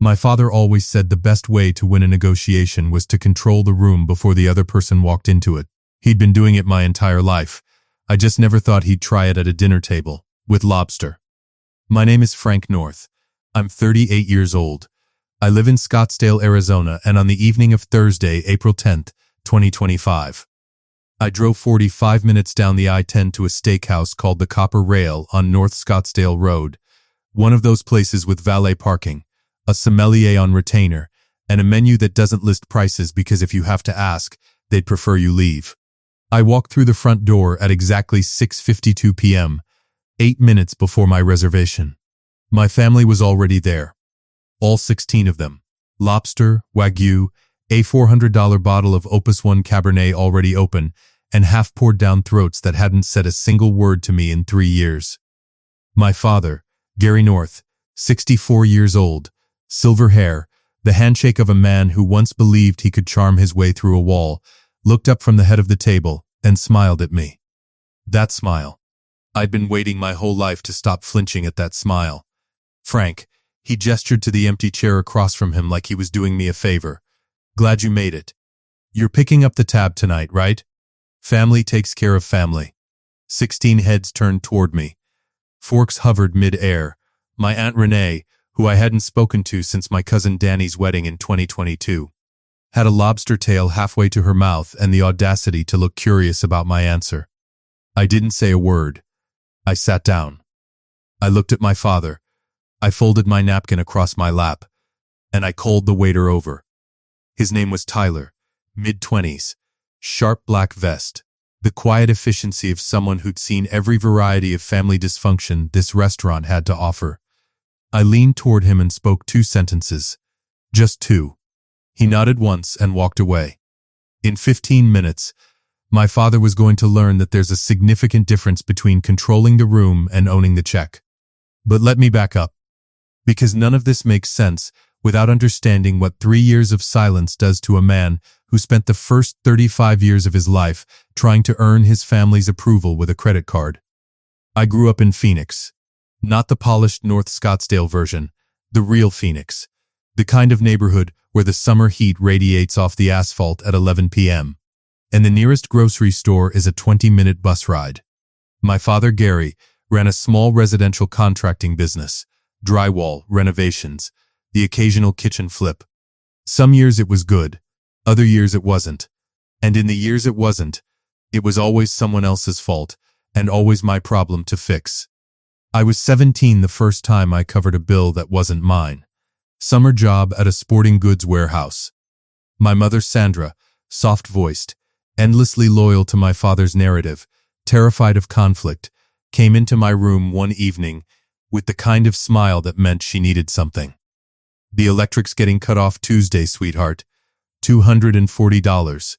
My father always said the best way to win a negotiation was to control the room before the other person walked into it. He'd been doing it my entire life. I just never thought he'd try it at a dinner table, with Lobster. My name is Frank North. I'm 38 years old. I live in Scottsdale, Arizona, and on the evening of Thursday, April 10th, 2025, I drove 45 minutes down the I-10 to a steakhouse called the Copper Rail on North Scottsdale Road, one of those places with valet parking, a sommelier on retainer, and a menu that doesn't list prices because if you have to ask, they'd prefer you leave. I walked through the front door at exactly 6:52 p.m., 8 minutes before my reservation. My family was already there. All 16 of them. Lobster, Wagyu, a $400 bottle of Opus One Cabernet already open, and half-poured down throats that hadn't said a single word to me in 3 years. My father, Gary North, 64 years old, silver hair, the handshake of a man who once believed he could charm his way through a wall, looked up from the head of the table and smiled at me. That smile. I'd been waiting my whole life to stop flinching at that smile. Frank, he gestured to the empty chair across from him like he was doing me a favor. Glad you made it. You're picking up the tab tonight, right? Family takes care of family. 16 heads turned toward me. Forks hovered mid-air. My Aunt Renee, who I hadn't spoken to since my cousin Danny's wedding in 2022, had a lobster tail halfway to her mouth and the audacity to look curious about my answer. I didn't say a word. I sat down. I looked at my father. I folded my napkin across my lap, and I called the waiter over. His name was Tyler, mid-20s, sharp black vest, the quiet efficiency of someone who'd seen every variety of family dysfunction this restaurant had to offer. I leaned toward him and spoke 2 sentences. Just 2. He nodded once and walked away. In 15 minutes, my father was going to learn that there's a significant difference between controlling the room and owning the check. But let me back up. Because none of this makes sense without understanding what 3 years of silence does to a man who spent the first 35 years of his life trying to earn his family's approval with a credit card. I grew up in Phoenix. Not the polished North Scottsdale version, the real Phoenix. The kind of neighborhood where the summer heat radiates off the asphalt at 11 p.m. and the nearest grocery store is a 20-minute bus ride. My father, Gary, ran a small residential contracting business, drywall, renovations, the occasional kitchen flip. Some years it was good, other years it wasn't. And in the years it wasn't, it was always someone else's fault and always my problem to fix. I was 17 the first time I covered a bill that wasn't mine. Summer job at a sporting goods warehouse. My mother, Sandra, soft-voiced, endlessly loyal to my father's narrative, terrified of conflict, came into my room one evening with the kind of smile that meant she needed something. The electric's getting cut off Tuesday, sweetheart. $240.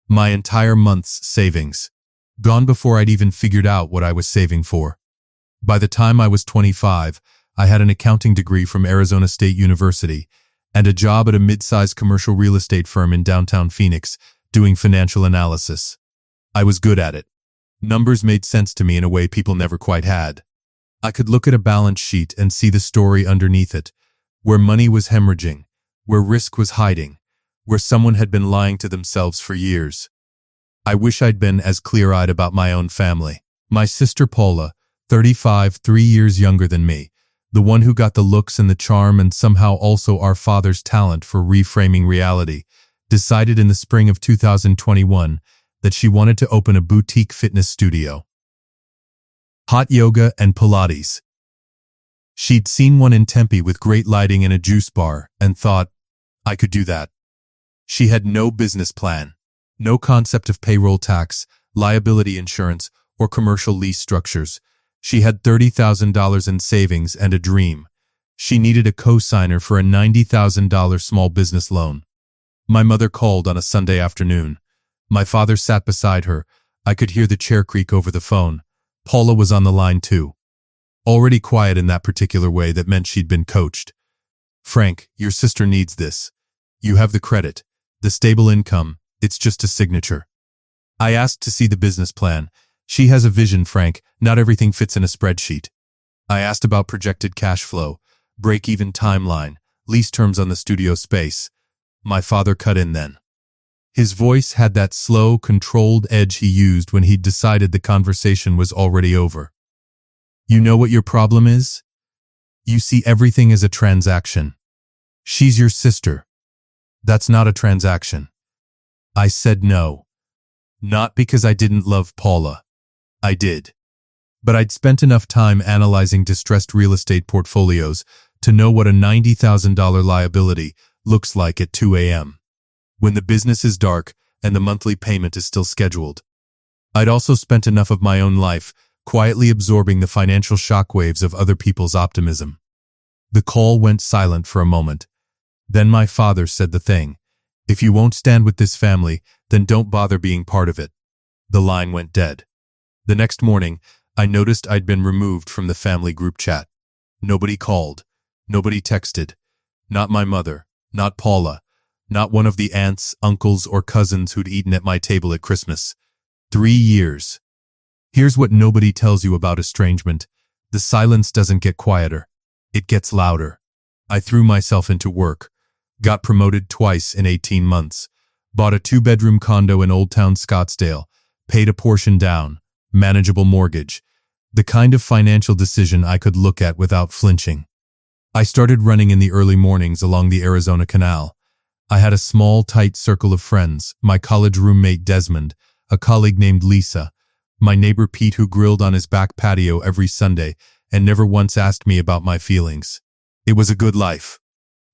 My entire month's savings. Gone before I'd even figured out what I was saving for. By the time I was 25, I had an accounting degree from Arizona State University and a job at a mid-sized commercial real estate firm in downtown Phoenix doing financial analysis. I was good at it. Numbers made sense to me in a way people never quite had. I could look at a balance sheet and see the story underneath it, where money was hemorrhaging, where risk was hiding, where someone had been lying to themselves for years. I wish I'd been as clear-eyed about my own family. My sister Paula, 35, 3 years younger than me, the one who got the looks and the charm and somehow also our father's talent for reframing reality, decided in the spring of 2021 that she wanted to open a boutique fitness studio. Hot yoga and Pilates. She'd seen one in Tempe with great lighting and a juice bar and thought, I could do that. She had no business plan, no concept of payroll tax, liability insurance, or commercial lease structures. She had $30,000 in savings and a dream. She needed a co-signer for a $90,000 small business loan. My mother called on a Sunday afternoon. My father sat beside her. I could hear the chair creak over the phone. Paula was on the line too. Already quiet in that particular way that meant she'd been coached. Frank, your sister needs this. You have the credit, the stable income, it's just a signature. I asked to see the business plan. She has a vision, Frank, not everything fits in a spreadsheet. I asked about projected cash flow, break-even timeline, lease terms on the studio space. My father cut in then. His voice had that slow, controlled edge he used when he'd decided the conversation was already over. You know what your problem is? You see everything as a transaction. She's your sister. That's not a transaction. I said no. Not because I didn't love Paula. I did. But I'd spent enough time analyzing distressed real estate portfolios to know what a $90,000 liability looks like at 2 a.m. when the business is dark and the monthly payment is still scheduled. I'd also spent enough of my own life quietly absorbing the financial shockwaves of other people's optimism. The call went silent for a moment. Then my father said the thing. If you won't stand with this family, then don't bother being part of it. The line went dead. The next morning, I noticed I'd been removed from the family group chat. Nobody called. Nobody texted. Not my mother. Not Paula. Not one of the aunts, uncles, or cousins who'd eaten at my table at Christmas. 3 years. Here's what nobody tells you about estrangement. The silence doesn't get quieter. It gets louder. I threw myself into work. Got promoted twice in 18 months. Bought a 2-bedroom condo in Old Town Scottsdale. Paid a portion down. Manageable mortgage. The kind of financial decision I could look at without flinching. I started running in the early mornings along the Arizona Canal. I had a small, tight circle of friends, my college roommate Desmond, a colleague named Lisa, my neighbor Pete who grilled on his back patio every Sunday and never once asked me about my feelings. It was a good life.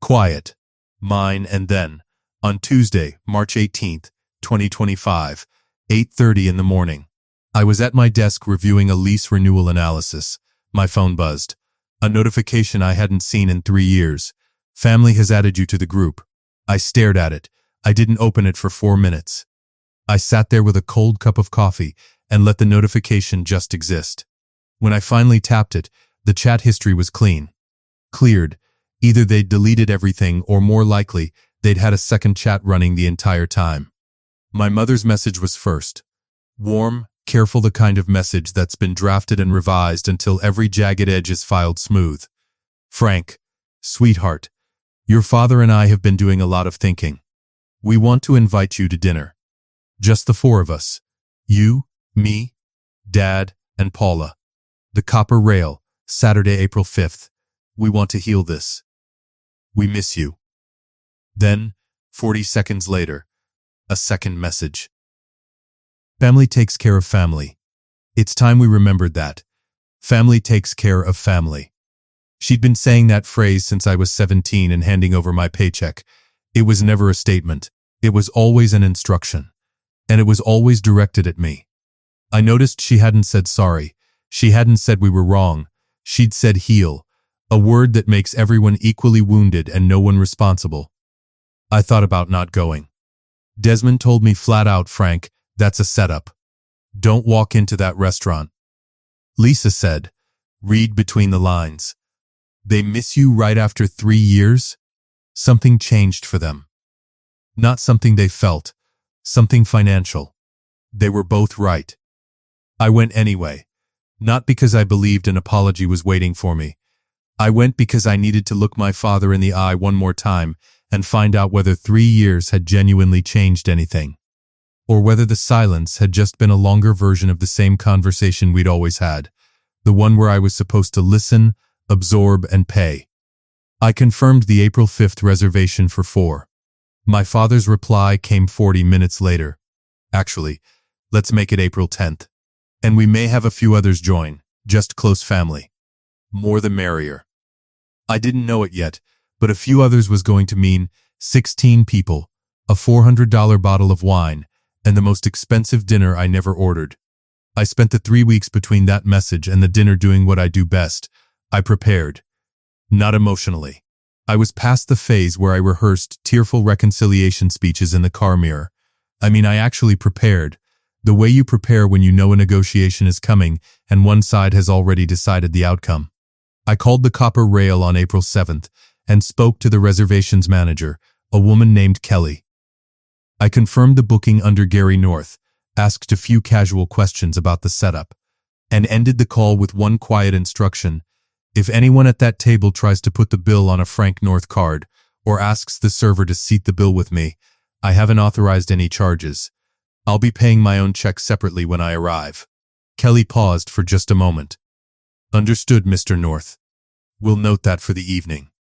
Quiet. Mine. And then, on Tuesday, March 18th, 2025, 8:30 in the morning, I was at my desk reviewing a lease renewal analysis. My phone buzzed. A notification I hadn't seen in 3 years. Family has added you to the group. I stared at it. I didn't open it for 4 minutes. I sat there with a cold cup of coffee and let the notification just exist. When I finally tapped it, the chat history was clean. Cleared. Either they'd deleted everything or more likely, they'd had a second chat running the entire time. My mother's message was first. Warm, careful, the kind of message that's been drafted and revised until every jagged edge is filed smooth. Frank, sweetheart, your father and I have been doing a lot of thinking. We want to invite you to dinner. Just the 4 of us. You, me, Dad, and Paula. The Copper Rail, Saturday, April 5th. We want to heal this. We miss you. Then, 40 seconds later, a second message. Family takes care of family. It's time we remembered that. Family takes care of family. She'd been saying that phrase since I was 17 and handing over my paycheck. It was never a statement. It was always an instruction. And it was always directed at me. I noticed she hadn't said sorry. She hadn't said we were wrong. She'd said heal, a word that makes everyone equally wounded and no one responsible. I thought about not going. Desmond told me flat out, Frank, that's a setup. Don't walk into that restaurant. Lisa said, read between the lines. They miss you right after 3 years? Something changed for them. Not something they felt, something financial. They were both right. I went anyway, not because I believed an apology was waiting for me. I went because I needed to look my father in the eye one more time and find out whether 3 years had genuinely changed anything, or whether the silence had just been a longer version of the same conversation we'd always had, the one where I was supposed to listen, absorb, and pay. I confirmed the April 5th reservation for 4. My father's reply came 40 minutes later. Actually, let's make it April 10th. And we may have a few others join, just close family. More the merrier. I didn't know it yet, but a few others was going to mean 16 people, a $400 bottle of wine, and the most expensive dinner I never ordered. I spent the 3 weeks between that message and the dinner doing what I do best. I prepared. Not emotionally. I was past the phase where I rehearsed tearful reconciliation speeches in the car mirror. I actually prepared. The way you prepare when you know a negotiation is coming and one side has already decided the outcome. I called the Copper Rail on April 7th and spoke to the reservations manager, a woman named Kelly. I confirmed the booking under Gary North, asked a few casual questions about the setup, and ended the call with one quiet instruction. If anyone at that table tries to put the bill on a Frank North card or asks the server to seat the bill with me, I haven't authorized any charges. I'll be paying my own check separately when I arrive." Kelly paused for just a moment. "Understood, Mr. North. We'll note that for the evening."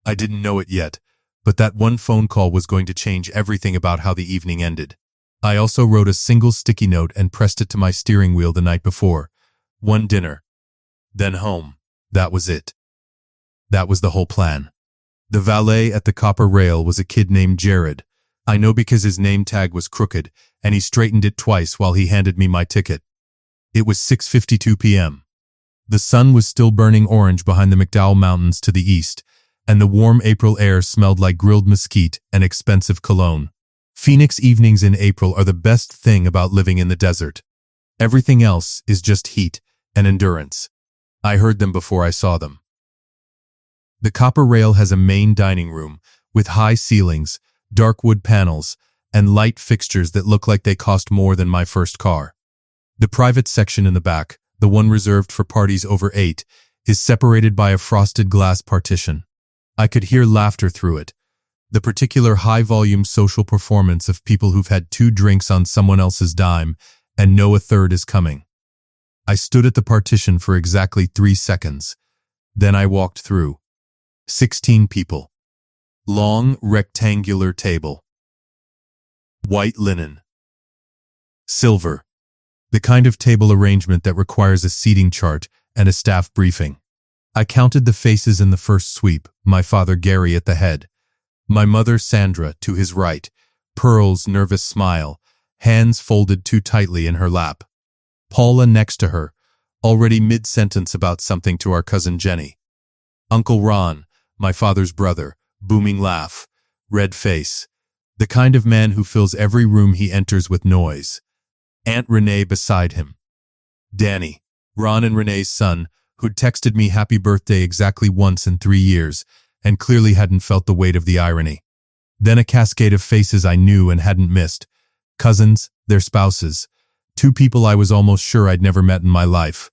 I didn't know it yet, but that one phone call was going to change everything about how the evening ended. I also wrote a single sticky note and pressed it to my steering wheel the night before. One dinner, then home. That was it. That was the whole plan. The valet at the copper rail was a kid named Jared. I know because his name tag was crooked, and he straightened it twice while he handed me my ticket. It was 6:52 p.m. The sun was still burning orange behind the McDowell Mountains to the east, and the warm April air smelled like grilled mesquite and expensive cologne. Phoenix evenings in April are the best thing about living in the desert. Everything else is just heat and endurance. I heard them before I saw them. The copper rail has a main dining room with high ceilings, dark wood panels, and light fixtures that look like they cost more than my first car. The private section in the back, the one reserved for parties over 8, is separated by a frosted glass partition. I could hear laughter through it, the particular high-volume social performance of people who've had 2 drinks on someone else's dime and know a third is coming. I stood at the partition for exactly 3 seconds. Then I walked through. 16 people. Long, rectangular table. White linen. Silver. The kind of table arrangement that requires a seating chart and a staff briefing. I counted the faces in the first sweep, my father Gary at the head, my mother Sandra to his right, Pearl's nervous smile, hands folded too tightly in her lap. Paula next to her, already mid-sentence about something to our cousin Jenny. Uncle Ron, my father's brother, booming laugh, red face, the kind of man who fills every room he enters with noise. Aunt Renee beside him. Danny, Ron and Renee's son, who'd texted me happy birthday exactly once in 3 years and clearly hadn't felt the weight of the irony. Then a cascade of faces I knew and hadn't missed. Cousins, their spouses, 2 people I was almost sure I'd never met in my life.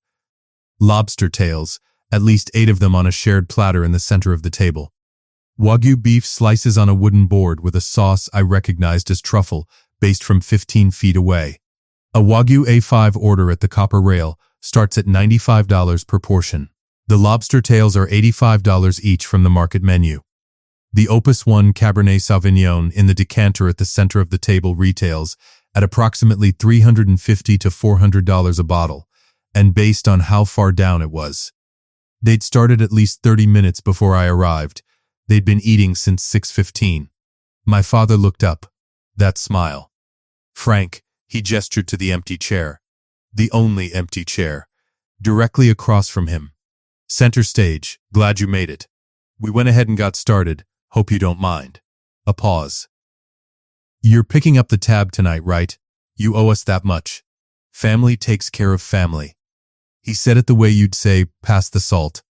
Lobster tails, at least 8 of them on a shared platter in the center of the table. Wagyu beef slices on a wooden board with a sauce I recognized as truffle, based from 15 feet away. A Wagyu A5 order at the copper rail starts at $95 per portion. The lobster tails are $85 each from the market menu. The Opus 1 Cabernet Sauvignon in the decanter at the center of the table retails at approximately $350 to $400 a bottle, and based on how far down it was. They'd started at least 30 minutes before I arrived. They'd been eating since 6:15. My father looked up. That smile. "Frank," he gestured to the empty chair. The only empty chair. Directly across from him. "Center stage. Glad you made it. We went ahead and got started. Hope you don't mind." A pause. "You're picking up the tab tonight, right? You owe us that much. Family takes care of family." He said it the way you'd say, "Pass the salt."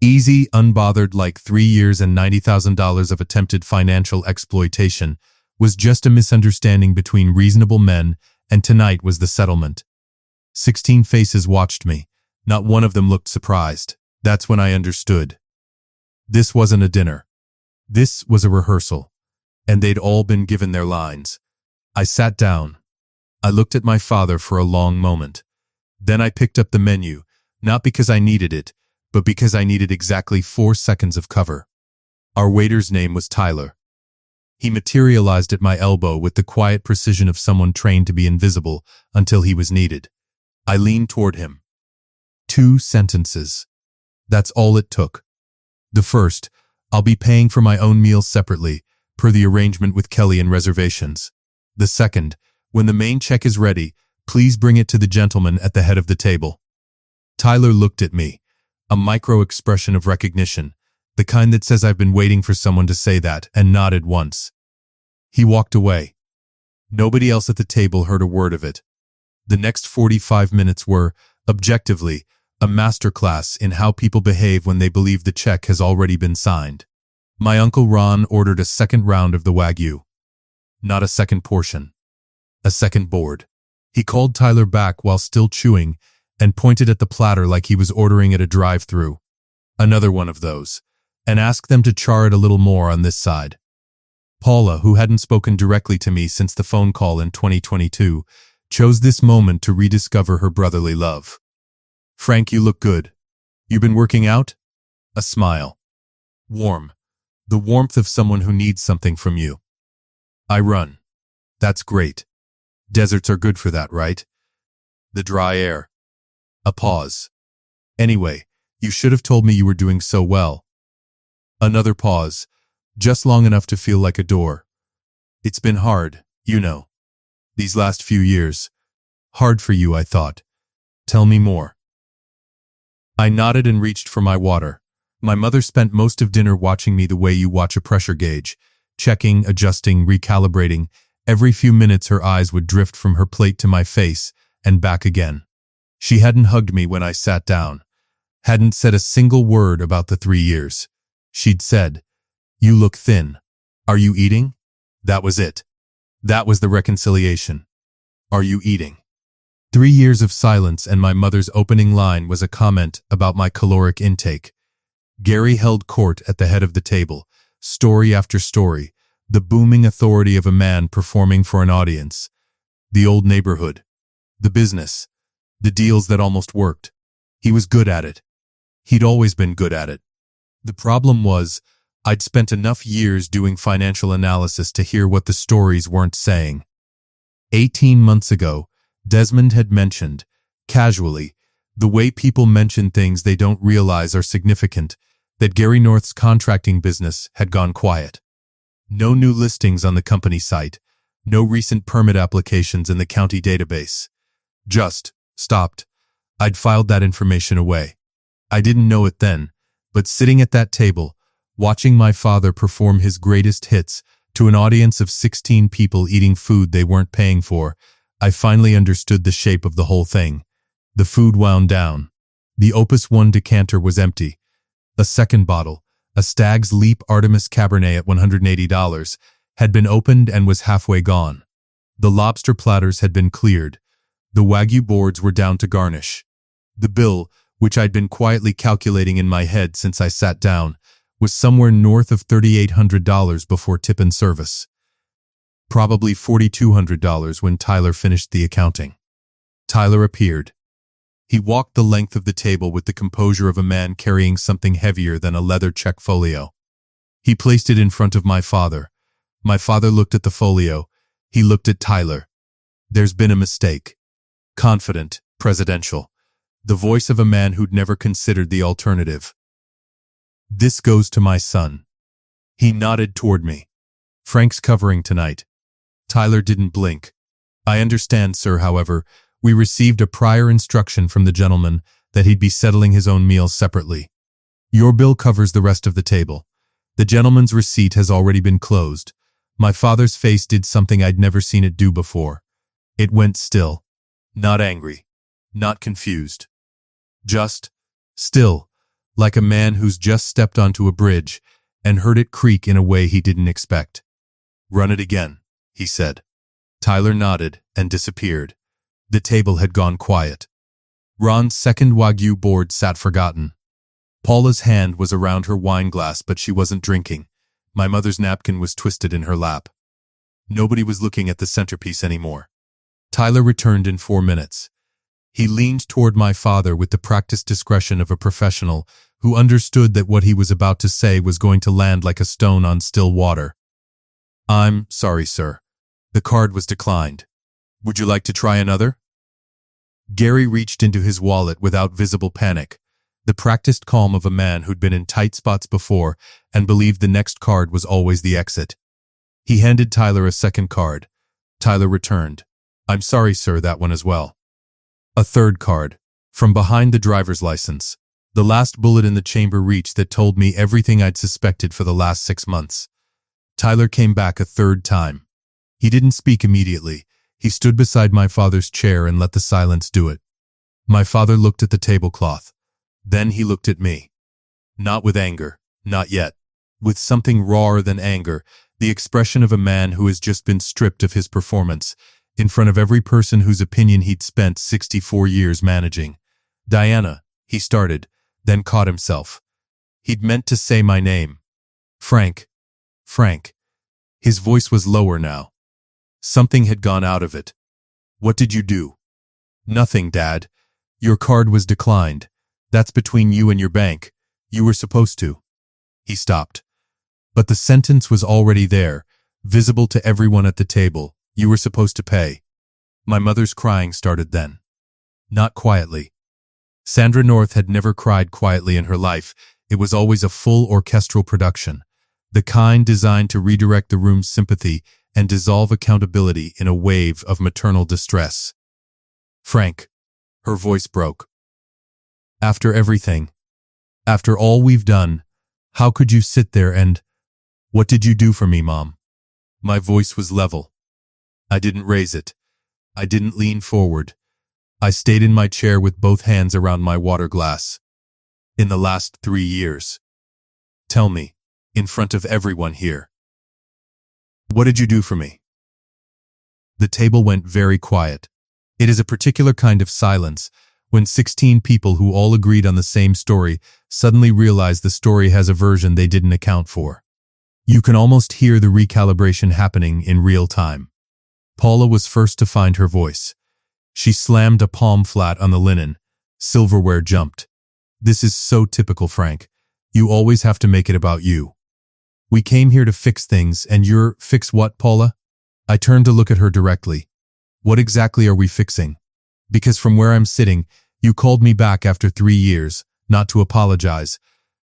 Easy, unbothered, like 3 years and $90,000 of attempted financial exploitation was just a misunderstanding between reasonable men, and tonight was the settlement. 16 faces watched me. Not one of them looked surprised. That's when I understood. This wasn't a dinner. This was a rehearsal, and they'd all been given their lines. I sat down. I looked at my father for a long moment. Then I picked up the menu, not because I needed it, but because I needed exactly 4 seconds of cover. Our waiter's name was Tyler. He materialized at my elbow with the quiet precision of someone trained to be invisible until he was needed. I leaned toward him. 2 sentences. That's all it took. The first, "I'll be paying for my own meals separately, per the arrangement with Kelly and reservations." The second, "When the main check is ready, please bring it to the gentleman at the head of the table." Tyler looked at me, a micro-expression of recognition, the kind that says I've been waiting for someone to say that, and nodded once. He walked away. Nobody else at the table heard a word of it. The next 45 minutes were, objectively, a masterclass in how people behave when they believe the check has already been signed. My Uncle Ron ordered a second round of the Wagyu. Not a second portion. A second board. He called Tyler back while still chewing and pointed at the platter like he was ordering at a drive-thru. Another one of those. And ask them to char it a little more on this side. Paula, who hadn't spoken directly to me since the phone call in 2022, chose this moment to rediscover her brotherly love. Frank, you look good. You been working out? A smile. Warm. The warmth of someone who needs something from you. I run. That's great. Deserts are good for that, right? The dry air. A pause. Anyway, you should have told me you were doing so well. Another pause, just long enough to feel like a door. It's been hard, you know. These last few years. Hard for you, I thought. Tell me more. I nodded and reached for my water. My mother spent most of dinner watching me the way you watch a pressure gauge, checking, adjusting, recalibrating. Every few minutes her eyes would drift from her plate to my face and back again. She hadn't hugged me when I sat down, hadn't said a single word about the 3 years. She'd said, "You look thin. Are you eating?" That was it. That was the reconciliation. Are you eating? 3 years of silence, and my mother's opening line was a comment about my caloric intake. Gary held court at the head of the table, story after story, the booming authority of a man performing for an audience. The old neighborhood. The business. The deals that almost worked. He was good at it. He'd always been good at it. The problem was, I'd spent enough years doing financial analysis to hear what the stories weren't saying. 18 months ago, Desmond had mentioned, casually, the way people mention things they don't realize are significant, that Gary North's contracting business had gone quiet. No new listings on the company site, no recent permit applications in the county database. Just stopped. I'd filed that information away. I didn't know it then, but sitting at that table, watching my father perform his greatest hits to an audience of 16 people eating food they weren't paying for, I finally understood the shape of the whole thing. The food wound down. The Opus 1 decanter was empty. A second bottle, a Stag's Leap Artemis Cabernet at $180, had been opened and was halfway gone. The lobster platters had been cleared. The Wagyu boards were down to garnish. The bill, which I'd been quietly calculating in my head since I sat down, was somewhere north of $3,800 before tip and service. Probably $4,200 when Tyler finished the accounting. Tyler appeared. He walked the length of the table with the composure of a man carrying something heavier than a leather check folio. He placed it in front of my father. My father looked at the folio. He looked at Tyler. There's been a mistake. Confident, presidential. The voice of a man who'd never considered the alternative. This goes to my son. He nodded toward me. Frank's covering tonight. Tyler didn't blink. I understand, sir, however, we received a prior instruction from the gentleman that he'd be settling his own meals separately. Your bill covers the rest of the table. The gentleman's receipt has already been closed. My father's face did something I'd never seen it do before. It went still. Not angry. Not confused. Just still, like a man who's just stepped onto a bridge and heard it creak in a way he didn't expect. Run it again, he said. Tyler nodded and disappeared. The table had gone quiet. Ron's second Wagyu board sat forgotten. Paula's hand was around her wine glass, but she wasn't drinking. My mother's napkin was twisted in her lap. Nobody was looking at the centerpiece anymore. Tyler returned in 4 minutes. He leaned toward my father with the practiced discretion of a professional who understood that what he was about to say was going to land like a stone on still water. I'm sorry, sir. The card was declined. Would you like to try another? Gary reached into his wallet without visible panic, the practiced calm of a man who'd been in tight spots before and believed the next card was always the exit. He handed Tyler a second card. Tyler returned. I'm sorry, sir, that one as well. A third card, from behind the driver's license, the last bullet in the chamber reach that told me everything I'd suspected for the last 6 months. Tyler came back a third time. He didn't speak immediately. He stood beside my father's chair and let the silence do it. My father looked at the tablecloth. Then he looked at me. Not with anger, not yet. With something rawer than anger, the expression of a man who has just been stripped of his performance, in front of every person whose opinion he'd spent 64 years managing. Diana, he started, then caught himself. He'd meant to say my name. Frank. Frank. His voice was lower now. Something had gone out of it. What did you do? Nothing, Dad. Your card was declined. That's between you and your bank. You were supposed to. He stopped. But the sentence was already there, visible to everyone at the table. You were supposed to pay. My mother's crying started then. Not quietly. Sandra North had never cried quietly in her life. It was always a full orchestral production, the kind designed to redirect the room's sympathy and dissolve accountability in a wave of maternal distress. Frank. Her voice broke. After everything, after all we've done, how could you sit there and… What did you do for me, Mom? My voice was level. I didn't raise it. I didn't lean forward. I stayed in my chair with both hands around my water glass. In the last 3 years. Tell me, in front of everyone here. What did you do for me? The table went very quiet. It is a particular kind of silence when 16 people who all agreed on the same story suddenly realize the story has a version they didn't account for. You can almost hear the recalibration happening in real time. Paula was first to find her voice. She slammed a palm flat on the linen. Silverware jumped. This is so typical, Frank. You always have to make it about you. We came here to fix things, and you're… Fix what, Paula? I turned to look at her directly. What exactly are we fixing? Because from where I'm sitting, you called me back after 3 years, not to apologize,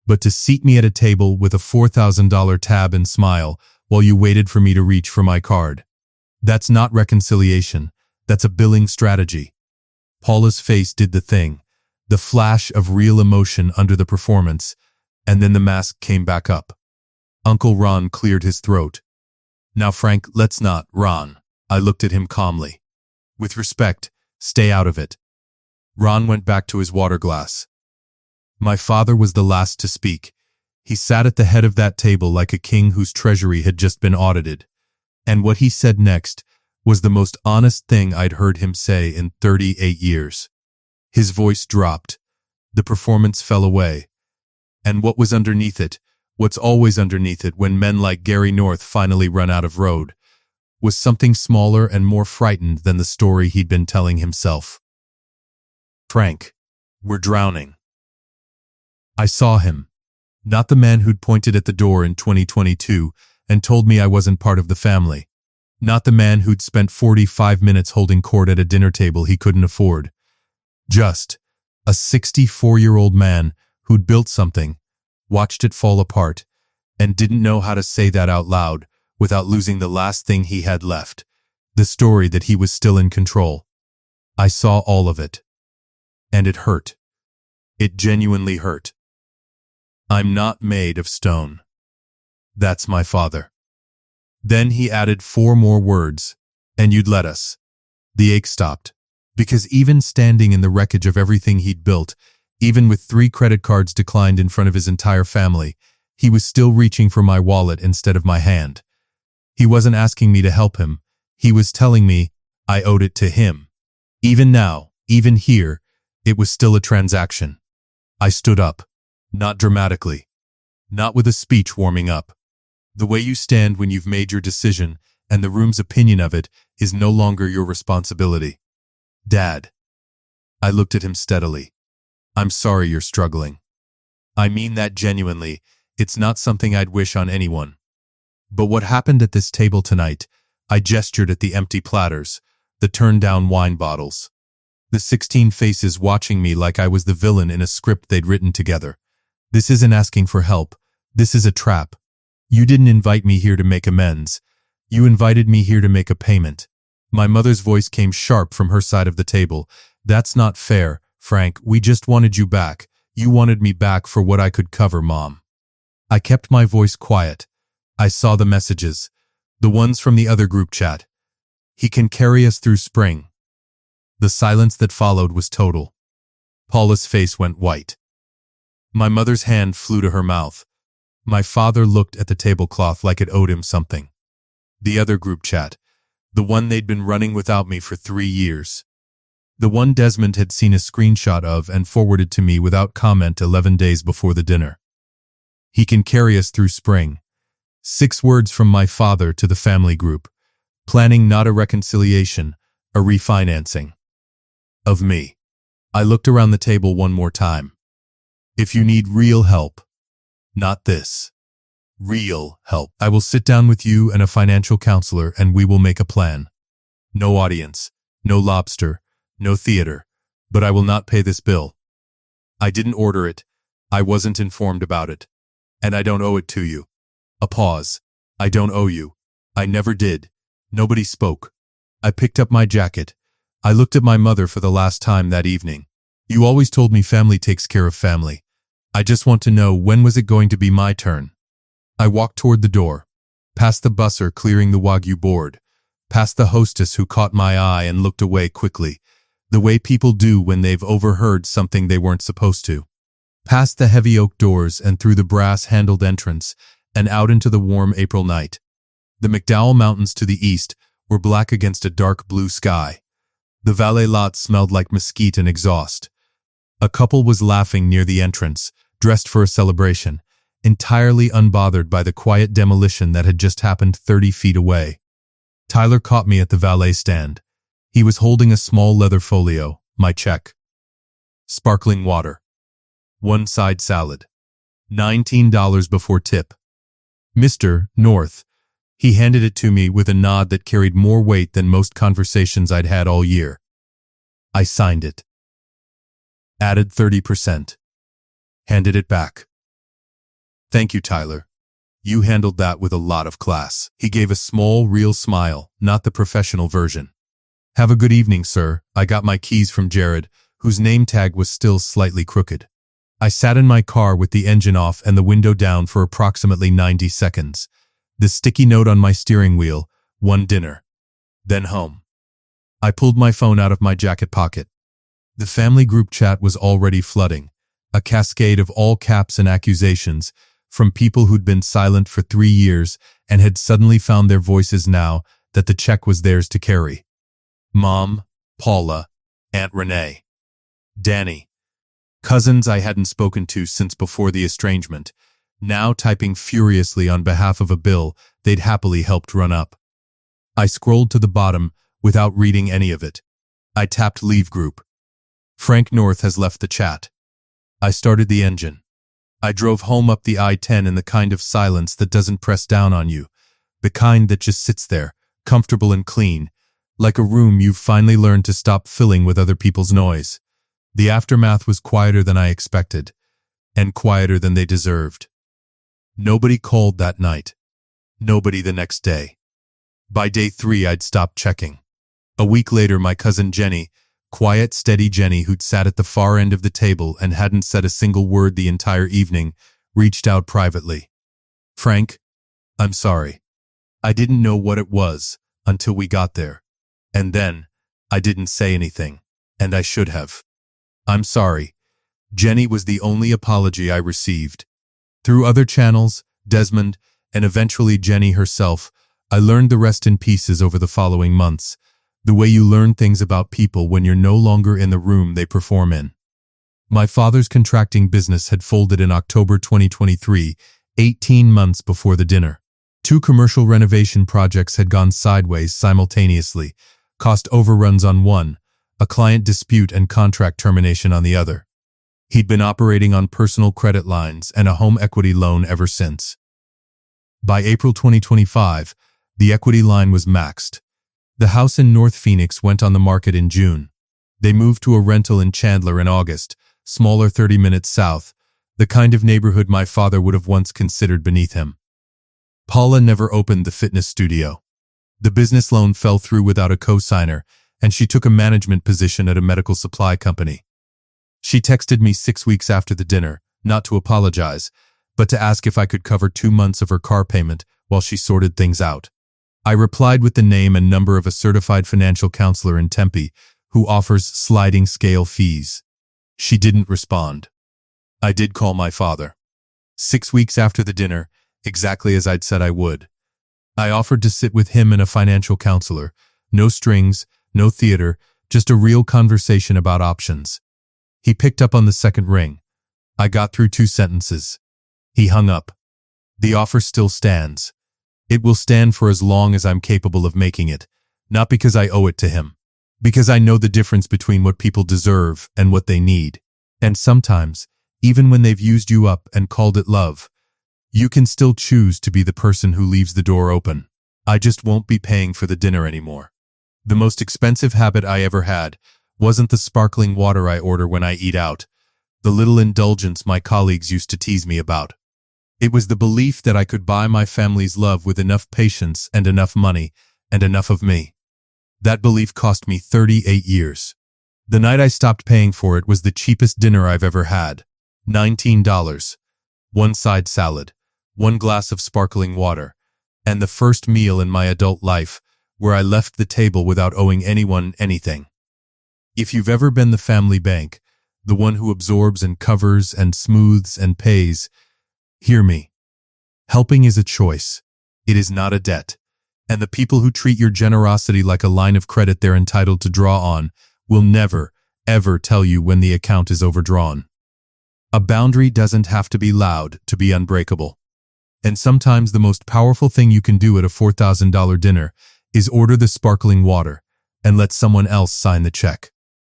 but to seat me at a table with a $4,000 tab and smile while you waited for me to reach for my card. That's not reconciliation. That's a billing strategy. Paula's face did the thing, the flash of real emotion under the performance, and then the mask came back up. Uncle Ron cleared his throat. Now, Frank, let's not, Ron. I looked at him calmly. With respect, stay out of it. Ron went back to his water glass. My father was the last to speak. He sat at the head of that table like a king whose treasury had just been audited. And what he said next was the most honest thing I'd heard him say in 38 years. His voice dropped. The performance fell away. And what was underneath it, what's always underneath it when men like Gary North finally run out of road, was something smaller and more frightened than the story he'd been telling himself. Frank, we're drowning. I saw him. Not the man who'd pointed at the door in 2022 and told me I wasn't part of the family. Not the man who'd spent 45 minutes holding court at a dinner table he couldn't afford. Just a 64-year-old man who'd built something, watched it fall apart, and didn't know how to say that out loud without losing the last thing he had left, the story that he was still in control. I saw all of it. And it hurt. It genuinely hurt. I'm not made of stone. That's my father. Then he added 4 more words, and you'd let us. The ache stopped, because even standing in the wreckage of everything he'd built, even with 3 credit cards declined in front of his entire family, he was still reaching for my wallet instead of my hand. He wasn't asking me to help him. He was telling me I owed it to him. Even now, even here, it was still a transaction. I stood up. Not dramatically. Not with a speech warming up. The way you stand when you've made your decision and the room's opinion of it is no longer your responsibility. Dad. I looked at him steadily. I'm sorry you're struggling. I mean that genuinely. It's not something I'd wish on anyone. But what happened at this table tonight, I gestured at the empty platters, the turned-down wine bottles. The 16 faces watching me like I was the villain in a script they'd written together. This isn't asking for help. This is a trap. You didn't invite me here to make amends. You invited me here to make a payment. My mother's voice came sharp from her side of the table. That's not fair, Frank. We just wanted you back. You wanted me back for what I could cover, Mom. I kept my voice quiet. I saw the messages. The ones from the other group chat. He can carry us through spring. The silence that followed was total. Paula's face went white. My mother's hand flew to her mouth. My father looked at the tablecloth like it owed him something. The other group chat. The one they'd been running without me for 3 years. The one Desmond had seen a screenshot of and forwarded to me without comment 11 days before the dinner. He can carry us through spring. 6 words from my father to the family group. Planning not a reconciliation, a refinancing. Of me. I looked around the table one more time. If you need real help, not this. Real help. I will sit down with you and a financial counselor and we will make a plan. No audience, no lobster, no theater, but I will not pay this bill. I didn't order it. I wasn't informed about it. And I don't owe it to you. A pause. I don't owe you. I never did. Nobody spoke. I picked up my jacket. I looked at my mother for the last time that evening. You always told me family takes care of family. I just want to know, when was it going to be my turn? I walked toward the door, past the busser clearing the Wagyu board, past the hostess who caught my eye and looked away quickly, the way people do when they've overheard something they weren't supposed to. Past the heavy oak doors and through the brass-handled entrance and out into the warm April night. The McDowell Mountains to the east were black against a dark blue sky. The valet lot smelled like mesquite and exhaust. A couple was laughing near the entrance, dressed for a celebration, entirely unbothered by the quiet demolition that had just happened 30 feet away. Tyler caught me at the valet stand. He was holding a small leather folio, my check. Sparkling water. 1 side salad. $19 before tip. Mr. North. He handed it to me with a nod that carried more weight than most conversations I'd had all year. I signed it. Added 30%. Handed it back. Thank you, Tyler. You handled that with a lot of class. He gave a small, real smile, not the professional version. Have a good evening, sir. I got my keys from Jared, whose name tag was still slightly crooked. I sat in my car with the engine off and the window down for approximately 90 seconds. The sticky note on my steering wheel, 1 dinner. Then home. I pulled my phone out of my jacket pocket. The family group chat was already flooding, a cascade of all caps and accusations, from people who'd been silent for 3 years and had suddenly found their voices now that the check was theirs to carry. Mom, Paula, Aunt Renee, Danny, cousins I hadn't spoken to since before the estrangement, now typing furiously on behalf of a bill they'd happily helped run up. I scrolled to the bottom without reading any of it. I tapped Leave Group. Frank North has left the chat. I started the engine. I drove home up the I-10 in the kind of silence that doesn't press down on you, the kind that just sits there, comfortable and clean, like a room you've finally learned to stop filling with other people's noise. The aftermath was quieter than I expected, and quieter than they deserved. Nobody called that night. Nobody the next day. By day 3, I'd stopped checking. A week later, my cousin Jenny, quiet, steady Jenny who'd sat at the far end of the table and hadn't said a single word the entire evening, reached out privately. Frank, I'm sorry. I didn't know what it was until we got there. And then, I didn't say anything, and I should have. I'm sorry. Jenny was the only apology I received. Through other channels, Desmond, and eventually Jenny herself, I learned the rest in pieces over the following months, the way you learn things about people when you're no longer in the room they perform in. My father's contracting business had folded in October 2023, 18 months before the dinner. 2 commercial renovation projects had gone sideways simultaneously, cost overruns on one, a client dispute and contract termination on the other. He'd been operating on personal credit lines and a home equity loan ever since. By April 2025, the equity line was maxed. The house in North Phoenix went on the market in June. They moved to a rental in Chandler in August, smaller 30 minutes south, the kind of neighborhood my father would have once considered beneath him. Paula never opened the fitness studio. The business loan fell through without a co-signer, and she took a management position at a medical supply company. She texted me 6 weeks after the dinner, not to apologize, but to ask if I could cover 2 months of her car payment while she sorted things out. I replied with the name and number of a certified financial counselor in Tempe who offers sliding scale fees. She didn't respond. I did call my father. 6 weeks after the dinner, exactly as I'd said I would. I offered to sit with him and a financial counselor. No strings, no theater, just a real conversation about options. He picked up on the second ring. I got through 2 sentences. He hung up. The offer still stands. It will stand for as long as I'm capable of making it, not because I owe it to him, because I know the difference between what people deserve and what they need. And sometimes, even when they've used you up and called it love, you can still choose to be the person who leaves the door open. I just won't be paying for the dinner anymore. The most expensive habit I ever had wasn't the sparkling water I order when I eat out, the little indulgence my colleagues used to tease me about. It was the belief that I could buy my family's love with enough patience and enough money and enough of me. That belief cost me 38 years. The night I stopped paying for it was the cheapest dinner I've ever had. $19. One side salad, one glass of sparkling water, and the first meal in my adult life where I left the table without owing anyone anything. If you've ever been the family bank, the one who absorbs and covers and smooths and pays, hear me. Helping is a choice. It is not a debt. And the people who treat your generosity like a line of credit they're entitled to draw on will never, ever tell you when the account is overdrawn. A boundary doesn't have to be loud to be unbreakable. And sometimes the most powerful thing you can do at a $4,000 dinner is order the sparkling water and let someone else sign the check.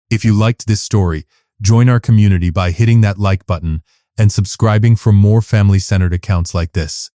If you liked this story, join our community by hitting that like button and subscribing for more family-centered accounts like this.